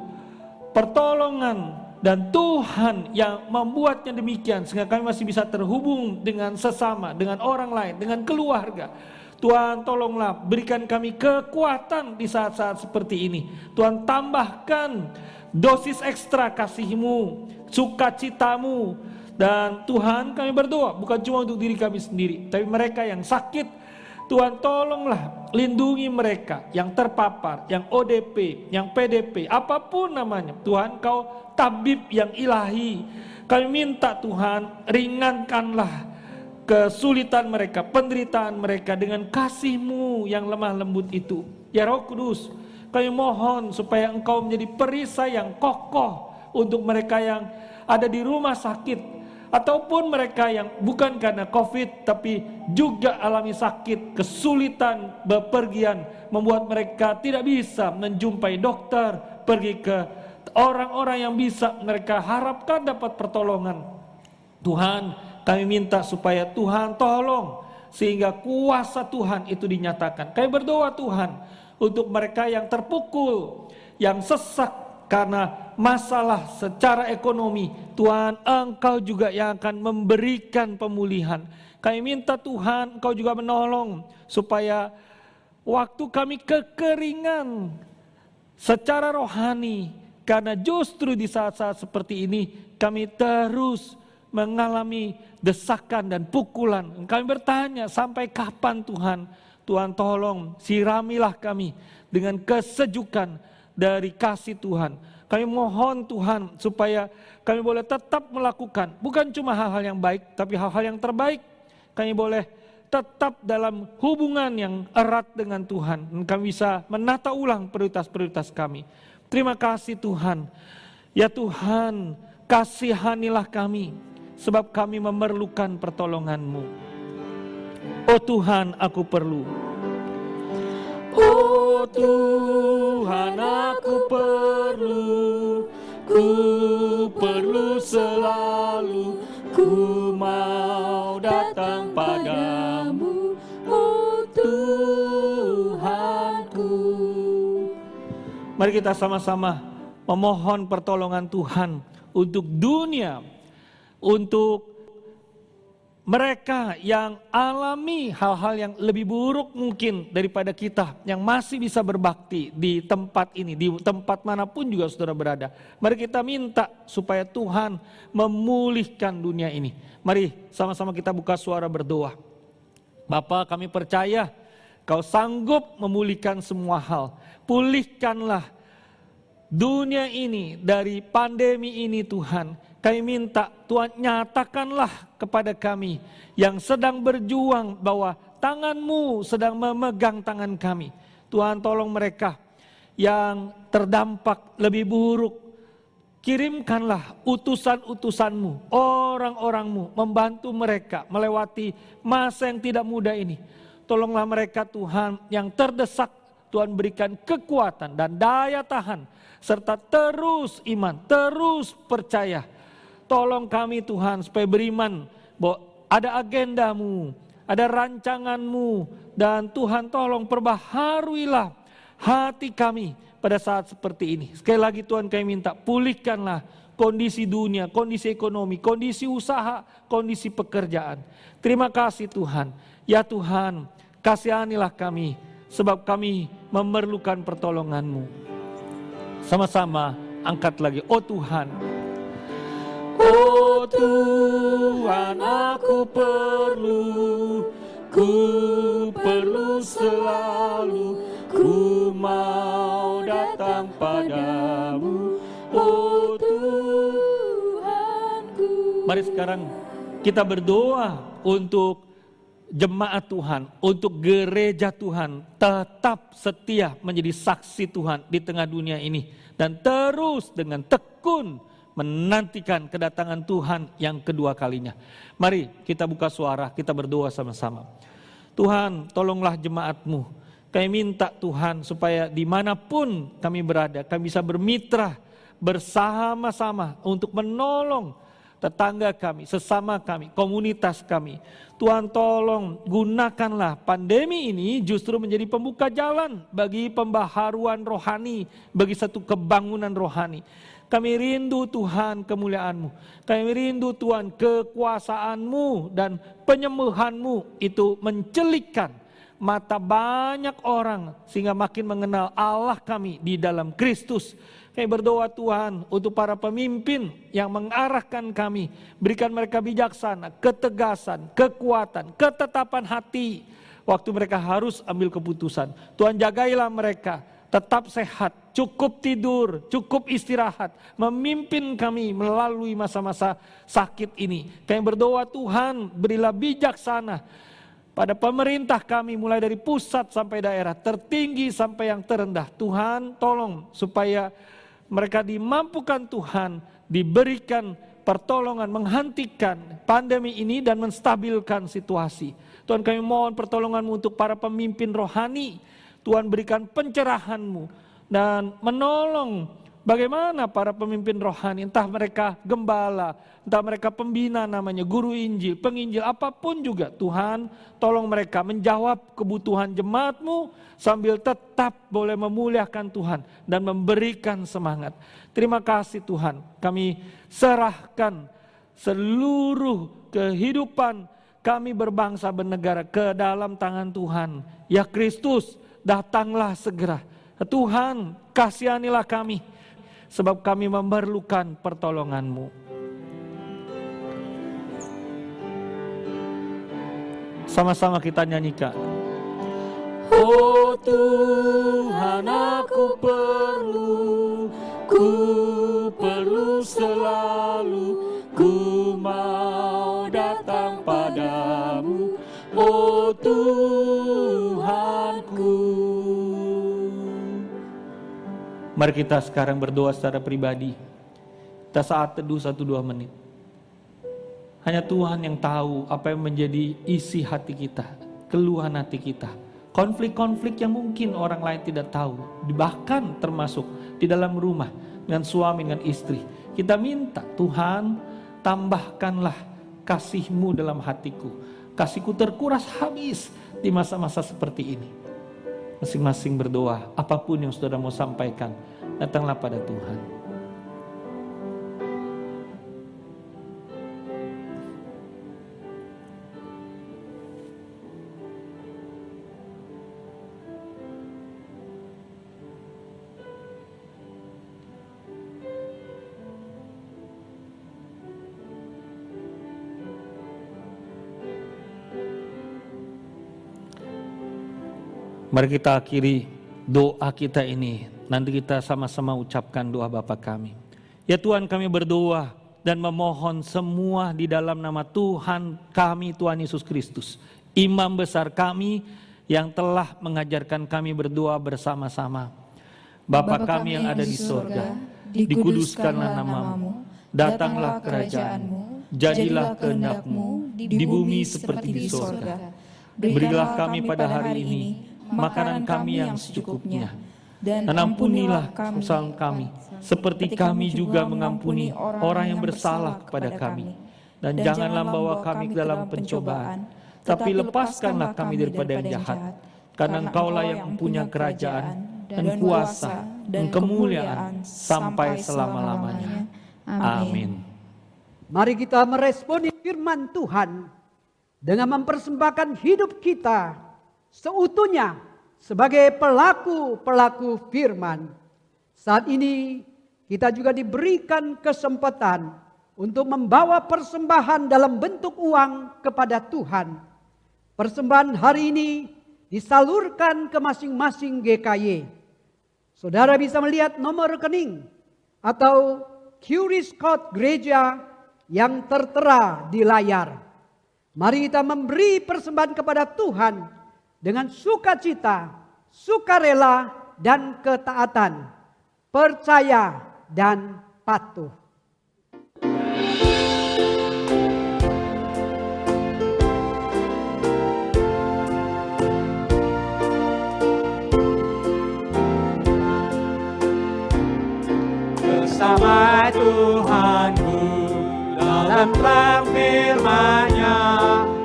pertolongan, dan Tuhan yang membuatnya demikian sehingga kami masih bisa terhubung dengan sesama, dengan orang lain, dengan keluarga. Tuhan, tolonglah berikan kami kekuatan di saat-saat seperti ini. Tuhan, tambahkan dosis ekstra kasih-Mu, sukacita-Mu. Dan Tuhan, kami berdoa bukan cuma untuk diri kami sendiri, tapi mereka yang sakit, Tuhan tolonglah lindungi mereka yang terpapar, yang ODP, yang PDP, apapun namanya. Tuhan, Kau tabib yang ilahi. Kami minta Tuhan, ringankanlah kesulitan mereka, penderitaan mereka dengan kasih-Mu yang lemah lembut itu. Ya Roh Kudus, kami mohon supaya Engkau menjadi perisai yang kokoh untuk mereka yang ada di rumah sakit, ataupun mereka yang bukan karena COVID tapi juga alami sakit, kesulitan bepergian, membuat mereka tidak bisa menjumpai dokter, pergi ke orang-orang yang bisa mereka harapkan dapat pertolongan. Tuhan, kami minta supaya Tuhan tolong sehingga kuasa Tuhan itu dinyatakan. Kami berdoa Tuhan untuk mereka yang terpukul, yang sesak karena masalah secara ekonomi. Tuhan, Engkau juga yang akan memberikan pemulihan. Kami minta Tuhan, Engkau juga menolong supaya waktu kami kekeringan secara rohani, karena justru di saat-saat seperti ini kami terus mengalami desakan dan pukulan. Kami bertanya, sampai kapan Tuhan? Tuhan, tolong siramilah kami dengan kesejukan dari kasih Tuhan. Kami mohon Tuhan supaya kami boleh tetap melakukan bukan cuma hal-hal yang baik, tapi hal-hal yang terbaik. Kami boleh tetap dalam hubungan yang erat dengan Tuhan, dan kami bisa menata ulang prioritas-prioritas kami. Terima kasih Tuhan. Ya Tuhan, kasihanilah kami, sebab kami memerlukan pertolongan-Mu. Oh Tuhan, aku perlu.
Oh Tuhan aku perlu
Mari kita sama-sama memohon pertolongan Tuhan untuk dunia, untuk mereka yang alami hal-hal yang lebih buruk mungkin daripada kita, yang masih bisa berbakti di tempat ini, di tempat manapun juga saudara berada. Mari kita minta supaya Tuhan memulihkan dunia ini. Mari sama-sama kita buka suara berdoa. Bapa, kami percaya Kau sanggup memulihkan semua hal. Pulihkanlah dunia ini dari pandemi ini Tuhan. Kami minta Tuhan nyatakanlah kepada kami yang sedang berjuang bahwa tangan-Mu sedang memegang tangan kami. Tuhan tolong mereka yang terdampak lebih buruk. Kirimkanlah utusan-utusan-Mu, orang-orang-Mu membantu mereka melewati masa yang tidak mudah ini. Tolonglah mereka Tuhan yang terdesak, Tuhan berikan kekuatan dan daya tahan, serta terus iman, terus percaya. Tolong kami Tuhan supaya beriman bahwa ada agenda-Mu, ada rancangan-Mu, dan Tuhan tolong perbaharuilah hati kami pada saat seperti ini. Sekali lagi Tuhan kami minta pulihkanlah kondisi dunia, kondisi ekonomi, kondisi usaha, kondisi pekerjaan. Terima kasih Tuhan. Ya Tuhan, kasihanilah kami sebab kami memerlukan pertolongan-Mu. Sama-sama angkat lagi. Oh Tuhan,
oh Tuhan, aku perlu selalu, ku mau datang padamu, oh Tuhanku.
mari sekarang kita berdoa untuk jemaat Tuhan, untuk gereja Tuhan tetap setia menjadi saksi Tuhan di tengah dunia ini. Dan terus dengan tekun menantikan kedatangan Tuhan yang kedua kalinya. Mari kita buka suara, kita berdoa sama-sama. Tuhan, tolonglah jemaat-Mu. Kami minta Tuhan supaya dimanapun kami berada, kami bisa bermitra bersama-sama untuk menolong tetangga kami, sesama kami, komunitas kami. Tuhan tolong gunakanlah pandemi ini justru menjadi pembuka jalan bagi pembaharuan rohani, bagi satu kebangunan rohani. Kami rindu Tuhan kemuliaan-Mu. Kami rindu Tuhan kekuasaan-Mu dan penyembuhan-Mu itu mencelikkan mata banyak orang sehingga makin mengenal Allah kami di dalam Kristus. Kami berdoa Tuhan untuk para pemimpin yang mengarahkan kami. Berikan mereka bijaksana, ketegasan, kekuatan, ketetapan hati. Waktu mereka harus ambil keputusan. Tuhan jagailah mereka, tetap sehat, cukup tidur, cukup istirahat. Memimpin kami melalui masa-masa sakit ini. Kami berdoa Tuhan berilah bijaksana pada pemerintah kami mulai dari pusat sampai daerah, tertinggi sampai yang terendah. Tuhan tolong supaya mereka dimampukan Tuhan, diberikan pertolongan menghentikan pandemi ini dan menstabilkan situasi. Tuhan kami mohon pertolongan-Mu untuk para pemimpin rohani. Tuhan berikan pencerahan-Mu dan menolong bagaimana para pemimpin rohani, entah mereka gembala, entah mereka pembina namanya, guru Injil, penginjil, apapun juga. Tuhan tolong mereka menjawab kebutuhan jemaat-Mu sambil tetap boleh memuliakan Tuhan dan memberikan semangat. Terima kasih Tuhan, kami serahkan seluruh kehidupan kami berbangsa bernegara ke dalam tangan Tuhan. Ya Kristus, datanglah segera. Tuhan, kasihanilah kami, sebab kami memerlukan pertolongan-Mu. Sama-sama kita nyanyikan.
Oh Tuhan, aku perlu selalu, ku mau datang padamu, oh Tuhanku.
Mari kita sekarang berdoa secara pribadi. Kita saat teduh 1-2 menit. Hanya Tuhan yang tahu apa yang menjadi isi hati kita, keluhan hati kita. Konflik-konflik yang mungkin orang lain tidak tahu. Bahkan termasuk di dalam rumah dengan suami, dengan istri. Kita minta Tuhan tambahkanlah kasih-Mu dalam hatiku. Kasihku terkuras habis di masa-masa seperti ini. masing-masing berdoa. Apapun yang saudara mau sampaikan, datanglah pada Tuhan. Mari kita akhiri doa kita ini. Nanti kita sama-sama ucapkan doa Bapa kami. Ya Tuhan, kami berdoa dan memohon semua di dalam nama Tuhan kami, Tuhan Yesus Kristus. Imam besar kami yang telah mengajarkan kami berdoa bersama-sama. Bapa kami yang ada di sorga, dikuduskanlah namamu, datanglah kerajaanmu, jadilah kehendak-mu di bumi seperti di sorga. Berilah kami pada hari ini makanan kami yang secukupnya, dan ampunilah kesalahan kami, seperti kami juga mengampuni orang yang bersalah kepada kami. Dan janganlah membawa kami ke dalam pencobaan, tapi lepaskanlah kami daripada yang jahat. Karena Engkaulah yang mempunyai kerajaan, dan kuasa, dan kemuliaan, sampai selama-lamanya. Amin.
Mari kita meresponi firman Tuhan dengan mempersembahkan hidup kita seutuhnya sebagai pelaku-pelaku firman. Saat ini kita juga diberikan kesempatan untuk membawa persembahan dalam bentuk uang kepada Tuhan. Persembahan hari ini disalurkan ke masing-masing GKY. Saudara bisa melihat nomor rekening atau QRIS code gereja yang tertera di layar. Mari kita memberi persembahan kepada Tuhan dengan sukacita, sukarela, dan ketaatan, percaya dan patuh.
Bersama Tuhanku dalam terang firman-Nya,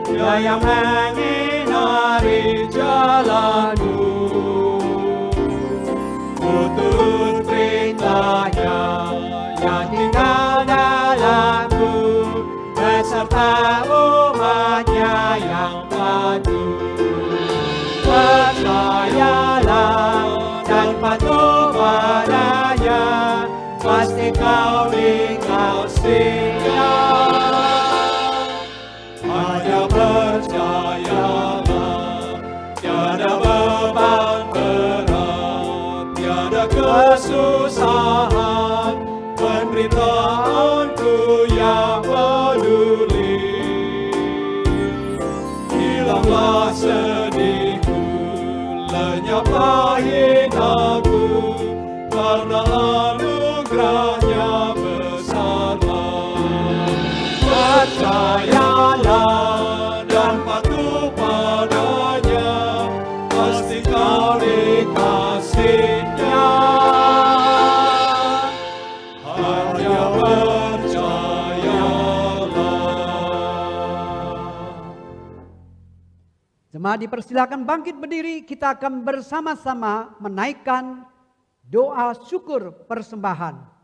Dia yang menyinari jalanku. Turut perintah-Nya yang tinggal dalamku, beserta umat-Nya yang patuh. Percayalah dan patuh padanya, pasti kau dikasihinya. Hanya percayalah, tiada beban berat, tiada kesusahan, penderitaanku yang peduli. Hilanglah sedihku, lenyaplah hinaku, karena anugerah-Nya besarlah. Percayalah dan patuh padanya, pasti kau dikasihinya. Hanya percayalah.
Jemaat dipersilakan bangkit berdiri, kita akan bersama-sama menaikkan doa syukur persembahan.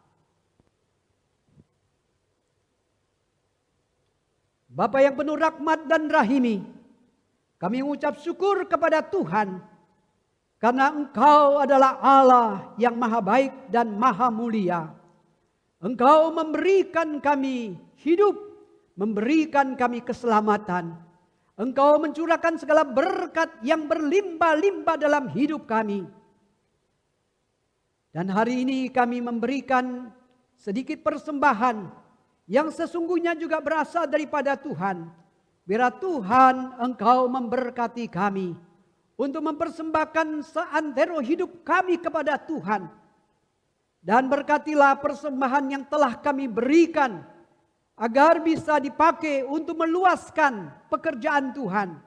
Bapa yang penuh rahmat dan rahimi, kami mengucap syukur kepada Tuhan karena Engkau adalah Allah yang maha baik dan maha mulia. Engkau memberikan kami hidup, memberikan kami keselamatan. Engkau mencurahkan segala berkat yang berlimpah-limpah dalam hidup kami. Dan hari ini kami memberikan sedikit persembahan yang sesungguhnya juga berasal daripada Tuhan. Biar Tuhan Engkau memberkati kami untuk mempersembahkan seantero hidup kami kepada Tuhan. Dan berkatilah persembahan yang telah kami berikan agar bisa dipakai untuk meluaskan pekerjaan Tuhan,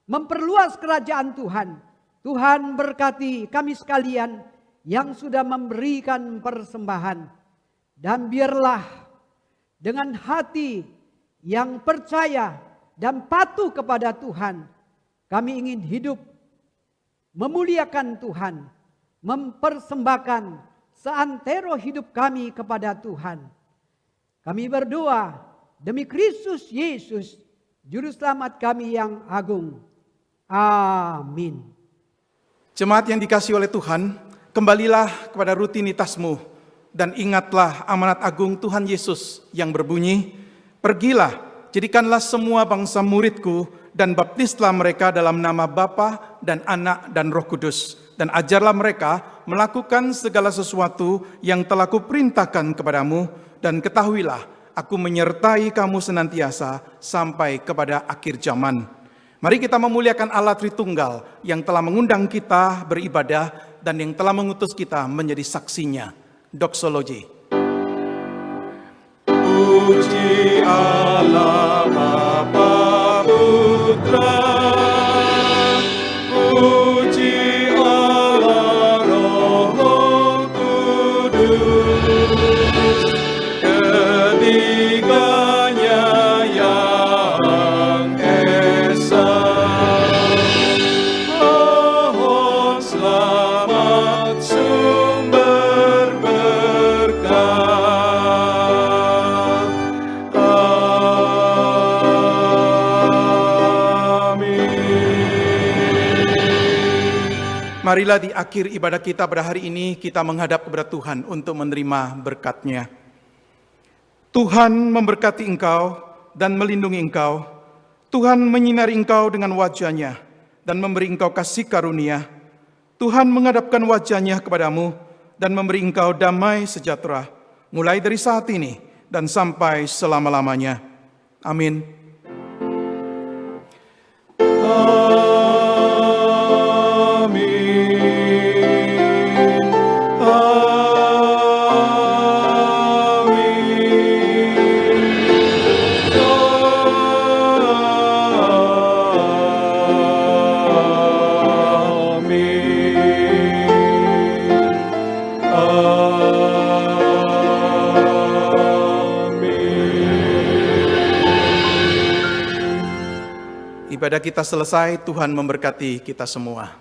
memperluas kerajaan Tuhan. Tuhan berkati kami sekalian yang sudah memberikan persembahan. Dan biarlah dengan hati yang percaya dan patuh kepada Tuhan, kami ingin hidup memuliakan Tuhan, mempersembahkan seantero hidup kami kepada Tuhan. Kami berdoa demi Kristus Yesus, Juru Selamat kami yang agung. Amin.
Jemaat yang dikasihi oleh Tuhan, kembalilah kepada rutinitasmu dan ingatlah amanat agung Tuhan Yesus yang berbunyi, "Pergilah, jadikanlah semua bangsa muridku dan baptislah mereka dalam nama Bapa dan Anak dan Roh Kudus, dan ajarlah mereka melakukan segala sesuatu yang telah kuperintahkan kepadamu, dan ketahuilah aku menyertai kamu senantiasa sampai kepada akhir zaman." Mari kita memuliakan Allah Tritunggal yang telah mengundang kita beribadah dan yang telah mengutus kita menjadi saksinya. Doksologi.
Puji Allah Bapa Putra, puji Allah Roh Kudus, ketiganya yang esa. Mohon selamat sumber berkat.
Marilah di akhir ibadah kita pada hari ini kita menghadap kepada Tuhan untuk menerima berkat-Nya. Tuhan memberkati engkau dan melindungi engkau. Tuhan menyinari engkau dengan wajah-Nya dan memberi engkau kasih karunia. Tuhan menghadapkan wajah-Nya kepadamu dan memberi engkau damai sejahtera, mulai dari saat ini dan sampai selama-lamanya. Amin. Ibadah kita selesai, Tuhan memberkati kita semua.